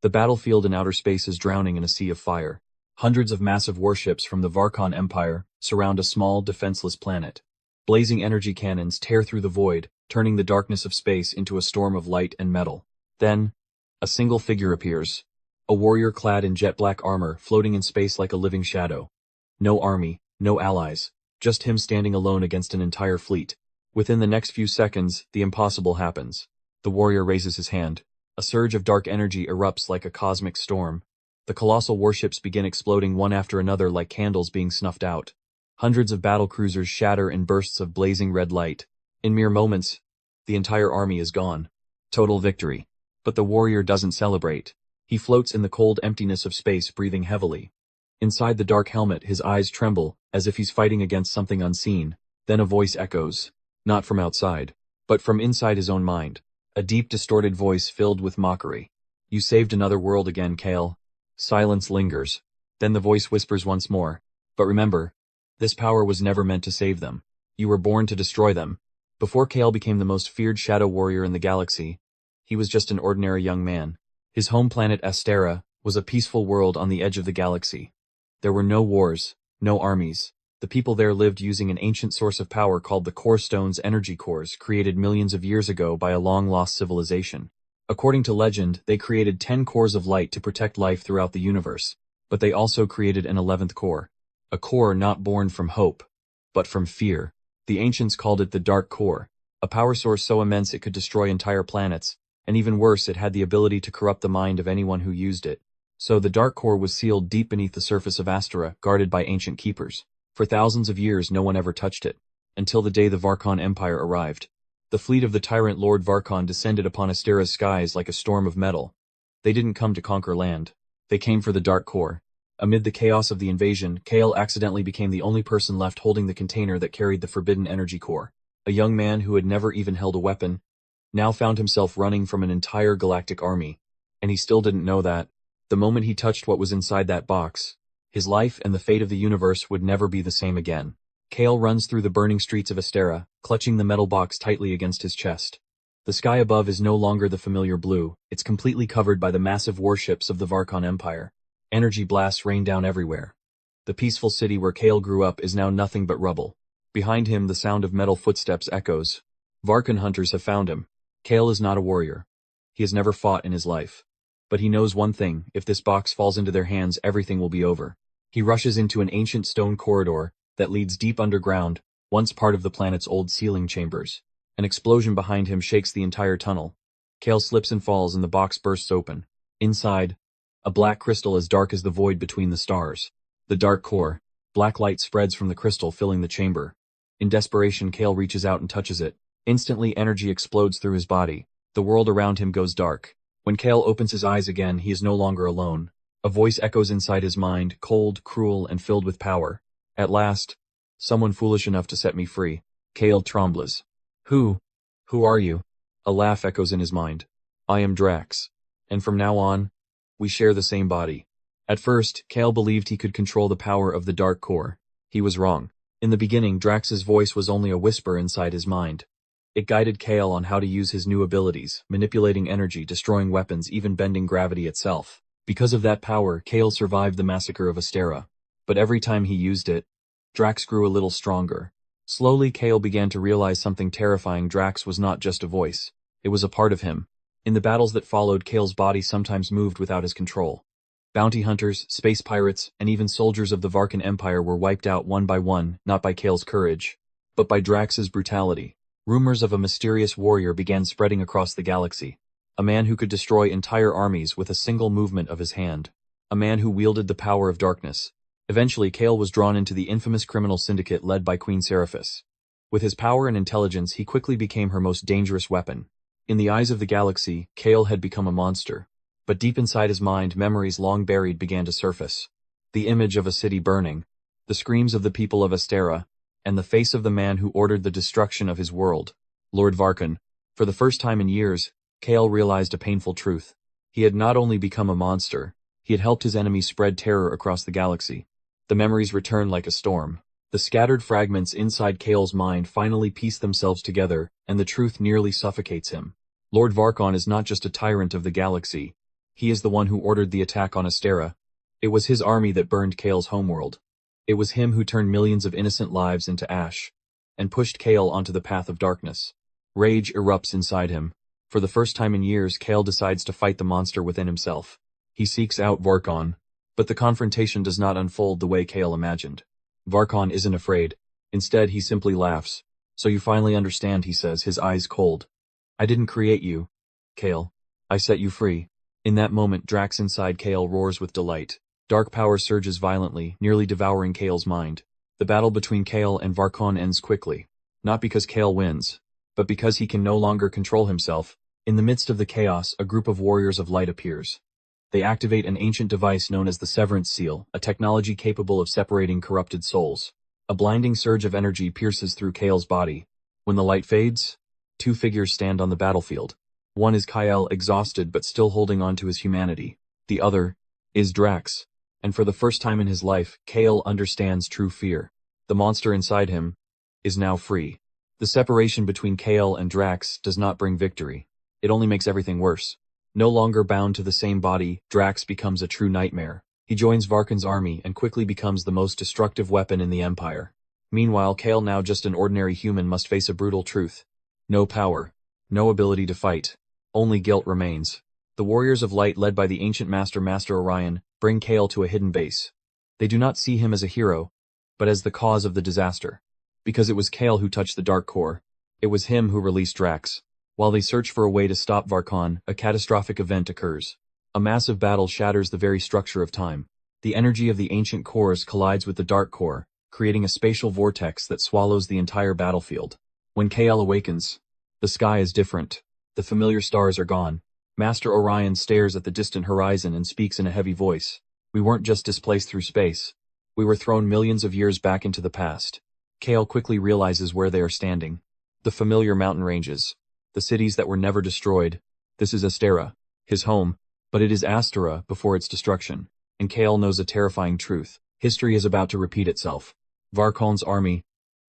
The battlefield in outer space is drowning in a sea of fire. Hundreds of massive warships from the Varkon Empire surround a small, defenseless planet. Blazing energy cannons tear through the void, turning the darkness of space into a storm of light and metal. Then, a single figure appears. A warrior clad in jet-black armor, floating in space like a living shadow. No army, no allies, just him standing alone against an entire fleet. Within the next few seconds, the impossible happens. The warrior raises his hand. A surge of dark energy erupts like a cosmic storm. The colossal warships begin exploding one after another like candles being snuffed out. Hundreds of battle cruisers shatter in bursts of blazing red light. In mere moments, the entire army is gone. Total victory. But the warrior doesn't celebrate. He floats in the cold emptiness of space, breathing heavily. Inside the dark helmet, his eyes tremble, as if he's fighting against something unseen. Then a voice echoes. Not from outside, but from inside his own mind. A deep, distorted voice filled with mockery. You saved another world again, Kale. Silence lingers. Then the voice whispers once more. But remember, this power was never meant to save them. You were born to destroy them. Before Kale became the most feared shadow warrior in the galaxy, he was just an ordinary young man. His home planet Astera was a peaceful world on the edge of the galaxy. There were no wars, no armies. The people there lived using an ancient source of power called the Core Stone's energy cores, created millions of years ago by a long-lost civilization. According to legend, they created 10 cores of light to protect life throughout the universe. But they also created an 11th core. A core not born from hope, but from fear. The ancients called it the Dark Core, a power source so immense it could destroy entire planets, and even worse, it had the ability to corrupt the mind of anyone who used it. So the Dark Core was sealed deep beneath the surface of Astera, guarded by ancient keepers. For thousands of years no one ever touched it, until the day the Varkon Empire arrived. The fleet of the tyrant Lord Varkon descended upon Astera's skies like a storm of metal. They didn't come to conquer land. They came for the Dark Core. Amid the chaos of the invasion, Kale accidentally became the only person left holding the container that carried the forbidden energy core. A young man who had never even held a weapon, now found himself running from an entire galactic army. And he still didn't know that, the moment he touched what was inside that box, his life and the fate of the universe would never be the same again. Kale runs through the burning streets of Astera, clutching the metal box tightly against his chest. The sky above is no longer the familiar blue, it's completely covered by the massive warships of the Varkon Empire. Energy blasts rain down everywhere. The peaceful city where Kale grew up is now nothing but rubble. Behind him, the sound of metal footsteps echoes. Varkon hunters have found him. Kale is not a warrior. He has never fought in his life. But he knows one thing, if this box falls into their hands, everything will be over. He rushes into an ancient stone corridor that leads deep underground, once part of the planet's old sealing chambers. An explosion behind him shakes the entire tunnel. Kale slips and falls and the box bursts open. Inside, a black crystal as dark as the void between the stars. The Dark Core. Black light spreads from the crystal, filling the chamber. In desperation, Kale reaches out and touches it. Instantly, energy explodes through his body. The world around him goes dark. When Kale opens his eyes again, he is no longer alone. A voice echoes inside his mind, cold, cruel, and filled with power. At last, someone foolish enough to set me free. Kale trembles. Who are you? A laugh echoes in his mind. I am Drax. And from now on, we share the same body. At first, Kale believed he could control the power of the Dark Core. He was wrong. In the beginning, Drax's voice was only a whisper inside his mind. It guided Kale on how to use his new abilities, manipulating energy, destroying weapons, even bending gravity itself. Because of that power, Kale survived the massacre of Astera. But every time he used it, Drax grew a little stronger. Slowly, Kale began to realize something terrifying. Drax was not just a voice. It was a part of him. In the battles that followed, Kale's body sometimes moved without his control. Bounty hunters, space pirates, and even soldiers of the Varkon Empire were wiped out one by one, not by Kale's courage, but by Drax's brutality. Rumors of a mysterious warrior began spreading across the galaxy. A man who could destroy entire armies with a single movement of his hand. A man who wielded the power of darkness. Eventually, Kale was drawn into the infamous criminal syndicate led by Queen Seraphis. With his power and intelligence, he quickly became her most dangerous weapon. In the eyes of the galaxy, Kale had become a monster. But deep inside his mind, memories long buried began to surface. The image of a city burning, the screams of the people of Astera, and the face of the man who ordered the destruction of his world, Lord Varkon. For the first time in years, Kale realized a painful truth. He had not only become a monster, he had helped his enemies spread terror across the galaxy. The memories returned like a storm. The scattered fragments inside Kale's mind finally piece themselves together, and the truth nearly suffocates him. Lord Varkon is not just a tyrant of the galaxy. He is the one who ordered the attack on Astera. It was his army that burned Kale's homeworld. It was him who turned millions of innocent lives into ash, and pushed Kale onto the path of darkness. Rage erupts inside him. For the first time in years, Kale decides to fight the monster within himself. He seeks out Varkon, but the confrontation does not unfold the way Kale imagined. Varkon isn't afraid. Instead, he simply laughs. "So you finally understand," he says, his eyes cold. "I didn't create you, Kale. I set you free." In that moment, Drax inside Kale roars with delight. Dark power surges violently, nearly devouring Kale's mind. The battle between Kale and Varkon ends quickly. Not because Kale wins, but because he can no longer control himself. In the midst of the chaos, a group of warriors of light appears. They activate an ancient device known as the Severance Seal, a technology capable of separating corrupted souls. A blinding surge of energy pierces through Kale's body. When the light fades, two figures stand on the battlefield. One is Kyle, exhausted but still holding on to his humanity. The other is Drax. And for the first time in his life, Kale understands true fear. The monster inside him is now free. The separation between Kale and Drax does not bring victory. It only makes everything worse. No longer bound to the same body, Drax becomes a true nightmare. He joins Varkon's army and quickly becomes the most destructive weapon in the Empire. Meanwhile, Kale, now just an ordinary human, must face a brutal truth. No power. No ability to fight. Only guilt remains. The Warriors of Light, led by the ancient Master Orion, bring Kale to a hidden base. They do not see him as a hero, but as the cause of the disaster. Because it was Kale who touched the Dark Core. It was him who released Drax. While they search for a way to stop Varkon, a catastrophic event occurs. A massive battle shatters the very structure of time. The energy of the ancient cores collides with the Dark Core, creating a spatial vortex that swallows the entire battlefield. When Kale awakens, the sky is different. The familiar stars are gone. Master Orion stares at the distant horizon and speaks in a heavy voice. "We weren't just displaced through space. We were thrown millions of years back into the past." Kale quickly realizes where they are standing. The familiar mountain ranges. The cities that were never destroyed. This is Astera, his home, but it is Astera before its destruction. And Kale knows a terrifying truth. History is about to repeat itself. Varkon's army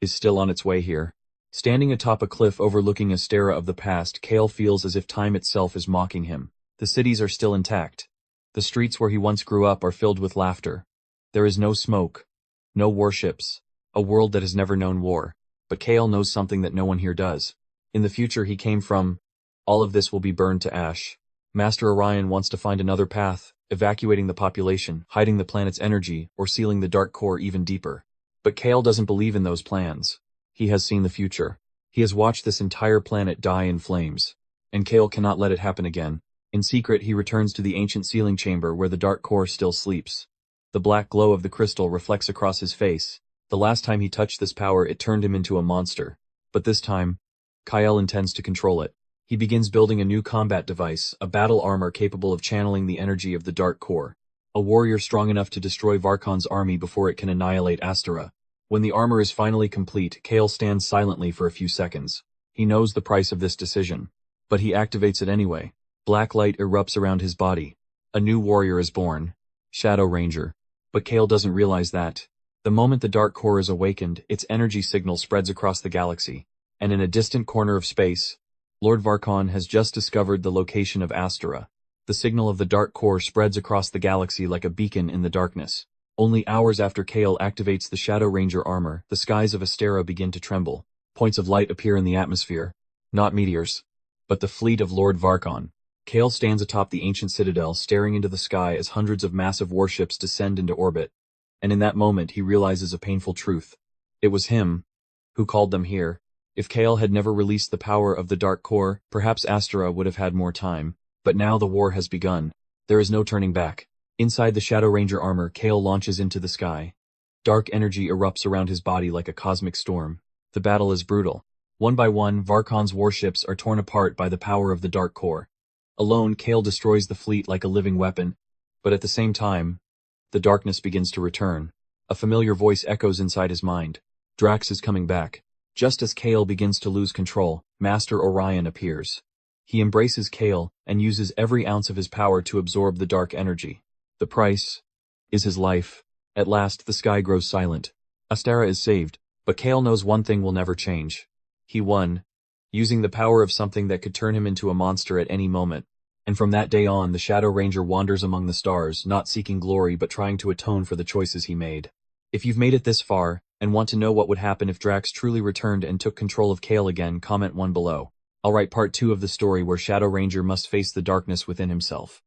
is still on its way here. Standing atop a cliff overlooking Astera of the past, Kale feels as if time itself is mocking him. The cities are still intact. The streets where he once grew up are filled with laughter. There is no smoke, no warships, a world that has never known war. But Kale knows something that no one here does. In the future he came from, all of this will be burned to ash. Master Orion wants to find another path, evacuating the population, hiding the planet's energy, or sealing the Dark Core even deeper. But Kale doesn't believe in those plans. He has seen the future. He has watched this entire planet die in flames. And Kale cannot let it happen again. In secret, he returns to the ancient sealing chamber where the Dark Core still sleeps. The black glow of the crystal reflects across his face. The last time he touched this power, it turned him into a monster. But this time, Kyle intends to control it. He begins building a new combat device, a battle armor capable of channeling the energy of the Dark Core. A warrior strong enough to destroy Varkon's army before it can annihilate Astera. When the armor is finally complete, Kale stands silently for a few seconds. He knows the price of this decision. But he activates it anyway. Black light erupts around his body. A new warrior is born. Shadow Ranger. But Kale doesn't realize that. The moment the Dark Core is awakened, its energy signal spreads across the galaxy. And in a distant corner of space, Lord Varkon has just discovered the location of Astera. The signal of the Dark Core spreads across the galaxy like a beacon in the darkness. Only hours after Kale activates the Shadow Ranger armor, the skies of Astera begin to tremble. Points of light appear in the atmosphere. Not meteors, but the fleet of Lord Varkon. Kale stands atop the ancient citadel, staring into the sky as hundreds of massive warships descend into orbit. And in that moment, he realizes a painful truth. It was him who called them here. If Kale had never released the power of the Dark Core, perhaps Astera would have had more time. But now the war has begun. There is no turning back. Inside the Shadow Ranger armor, Kale launches into the sky. Dark energy erupts around his body like a cosmic storm. The battle is brutal. One by one, Varkon's warships are torn apart by the power of the Dark Core. Alone, Kale destroys the fleet like a living weapon. But at the same time, the darkness begins to return. A familiar voice echoes inside his mind. Drax is coming back. Just as Kale begins to lose control, Master Orion appears. He embraces Kale and uses every ounce of his power to absorb the dark energy. The price is his life. At last, the sky grows silent. Astera is saved, but Kale knows one thing will never change. He won, using the power of something that could turn him into a monster at any moment. And from that day on, the Shadow Ranger wanders among the stars, not seeking glory but trying to atone for the choices he made. If you've made it this far, and want to know what would happen if Drax truly returned and took control of Kale again, comment 1 below. I'll write part 2 of the story where Shadow Ranger must face the darkness within himself.